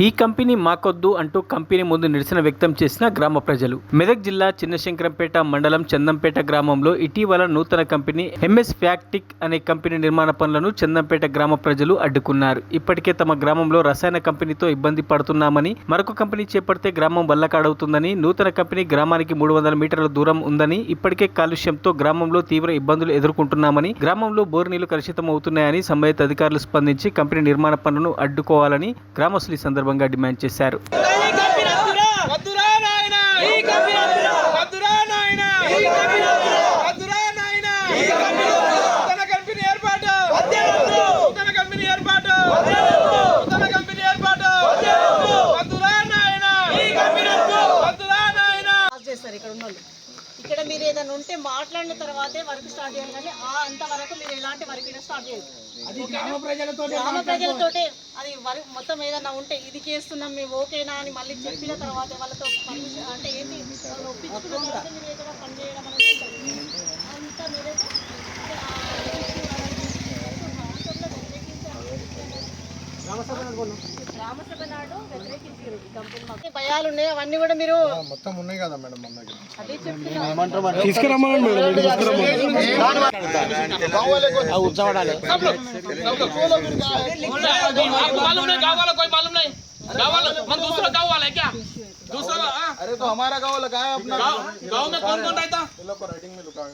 ఈ కంపెనీ మాకొద్దు అంటూ కంపెనీ ముందు నిరసన వ్యక్తం చేసిన గ్రామ ప్రజలు. మెదక్ జిల్లా చిన్నశంకరంపేట మండలం చందంపేట గ్రామంలో ఇటీవల నూతన కంపెనీ ఎంఎస్ ఫ్యాక్టిక్ అనే కంపెనీ నిర్మాణ పనులను చందంపేట గ్రామ ప్రజలు అడ్డుకున్నారు. ఇప్పటికే తమ గ్రామంలో రసాయన కంపెనీతో ఇబ్బంది పడుతున్నామని, మరొక కంపెనీ చేపడితే గ్రామం వల్లకాడవుతుందని, నూతన కంపెనీ గ్రామానికి 300 మీటర్ల దూరం ఉందని, ఇప్పటికే కాలుష్యంతో గ్రామంలో తీవ్ర ఇబ్బందులు ఎదుర్కొంటున్నామని, గ్రామంలో బోరు నీళ్లు కలుషితం అవుతున్నాయని సంబంధిత అధికారులు స్పందించి కంపెనీ నిర్మాణ పనులను అడ్డుకోవాలని గ్రామస్తులు ఈ సందర్భంగా డిమాండ్ చేశారు. ఇక్కడ మీరు ఏదైనా ఉంటే మాట్లాడిన తర్వాతే వర్క్ స్టార్ట్ చేయాలి, కానీ అంతవరకు మీరు ఎలాంటి వర్క్ స్టార్ట్ చేయదు. గ్రామ ప్రజలతోటే అది వర్క్ మొత్తం ఏదైనా ఉంటే ఇది చేస్తున్నాం మేము ఓకేనా అని మళ్ళీ చెప్పిన తర్వాత వాళ్ళతో పర్మిషన్ అంటే ఏంటి ఒప్పించుకున్న తర్వాత మీరు ఏదైనా పని చేయడం అనేది అంతా మీరైతే గ్రామసభ నాడు వ్యతిరేకించారు. కంపెనీ భయాలు ఉన్నాయి, అవన్నీ కూడా మీరు మొత్తం ఉన్నాయి కదా మేడం మన దగ్గర. అదే अरे तो हमारा गाँव लगा है अपना गाँव में कौन कौन रहता राइटिंग में दुकान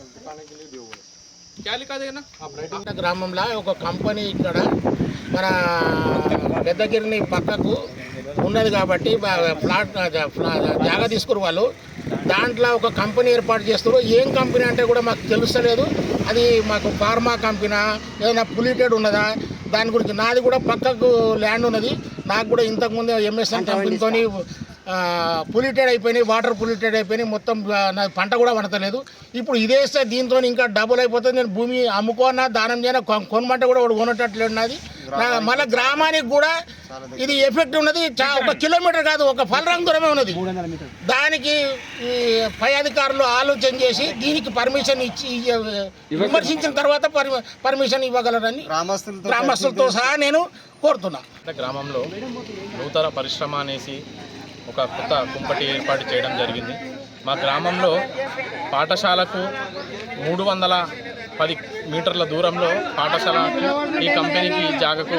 के लिए दियो क्या लिखा देना గ్రామంలో ఒక కంపెనీ ఇక్కడ మన పెద్దగిరిని పక్కకు ఉన్నది కాబట్టి ఫ్లాట్ జాగా తీసుకురు వాళ్ళు. దాంట్లో ఒక కంపెనీ ఏర్పాటు చేస్తారు. ఏం కంపెనీ అంటే కూడా మాకు తెలుస్తలేదు. అది మాకు ఫార్మా కంపెనీ ఏదైనా పొల్యూటెడ్ ఉన్నదా దాని గురించి. నాది కూడా పక్కకు ల్యాండ్ ఉన్నది. నాకు కూడా ఇంతకుముందు ఎంఎస్ఎన్ కంపెనీతో పొల్యూటెడ్ అయిపోయినాయి, వాటర్ పొల్యూటెడ్ అయిపోయినాయి, మొత్తం నా పంట కూడా పండతలేదు. ఇప్పుడు ఇదేస్తే దీంతో ఇంకా డబుల్ అయిపోతుంది. నేను భూమి అమ్ముకోనా దానం చేయనా కొనమంటే కూడా వాడు కొనటట్లేదు నాది. మళ్ళీ గ్రామానికి కూడా ఇది ఎఫెక్ట్ ఉన్నది. 1 కిలోమీటర్ కాదు, ఒక ఫలరంగ్ దూరమే ఉన్నది. దానికి ఈ పై అధికారులు ఆలోచన చేసి దీనికి పర్మిషన్ ఇచ్చి విమర్శించిన తర్వాత పర్మిషన్ ఇవ్వగలరని గ్రామస్తులతో సహా నేను కోరుతున్నా. గ్రామంలో నూతన పరిశ్రమ అనేసి ఒక కొత్త కుంపటి ఏర్పాటు చేయడం జరిగింది. మా గ్రామంలో పాఠశాలకు 310 మీటర్ల దూరంలో పాఠశాల ఈ కంపెనీకి జాగకు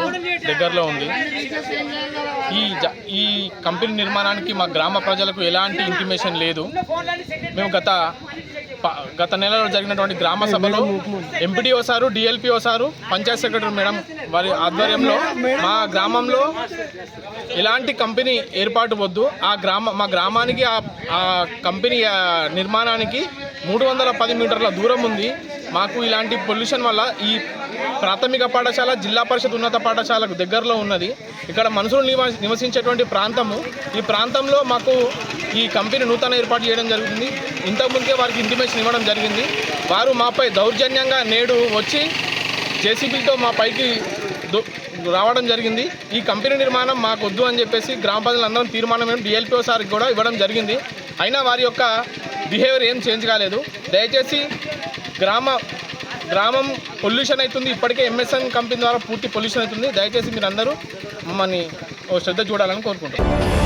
దగ్గరలో ఉంది. ఈ కంపెనీ నిర్మాణానికి మా గ్రామ ప్రజలకు ఎలాంటి ఇంటిమేషన్ లేదు. మేము గత నెలలో జరిగినటువంటి గ్రామ సభలో MPDO sir, DLPO sir, Panchayat secretary madam వారి ఆధ్వర్యంలో మా గ్రామంలో ఎలాంటి కంపెనీ ఏర్పాటు వద్దు, మా గ్రామానికి ఆ కంపెనీ నిర్మాణానికి 310 మీటర్ల దూరం ఉంది. మాకు ఇలాంటి పొల్యూషన్ వల్ల ఈ ప్రాథమిక పాఠశాల జిల్లా పరిషత్ ఉన్నత పాఠశాలకు దగ్గరలో ఉన్నది. ఇక్కడ మనుషులు నివసించేటువంటి ప్రాంతము. ఈ ప్రాంతంలో మాకు ఈ కంపెనీ నూతన ఏర్పాటు చేయడం జరుగుతుంది. ఇంతకుముందే వారికి ఇంటిమేషన్ ఇవ్వడం జరిగింది. వారు మాపై దౌర్జన్యంగా నేడు వచ్చి జేసీబీతో మా పైకి రావడం జరిగింది. ఈ కంపెనీ నిర్మాణం మాకు వద్దు అని చెప్పేసి గ్రామ ప్రజలందరం తీర్మానం డిఎల్పిఓ సార్కి కూడా ఇవ్వడం జరిగింది. అయినా వారి యొక్క బిహేవియర్ ఏం చేంజ్ కాలేదు. దయచేసి గ్రామం పొల్యూషన్ అవుతుంది. ఇప్పటికే ఎంఎస్ఎన్ కంపెనీ ద్వారా పూర్తి పొల్యూషన్ అవుతుంది. దయచేసి మీరందరూ మమ్మల్ని శ్రద్ధ చూడాలని కోరుకుంటున్నాను.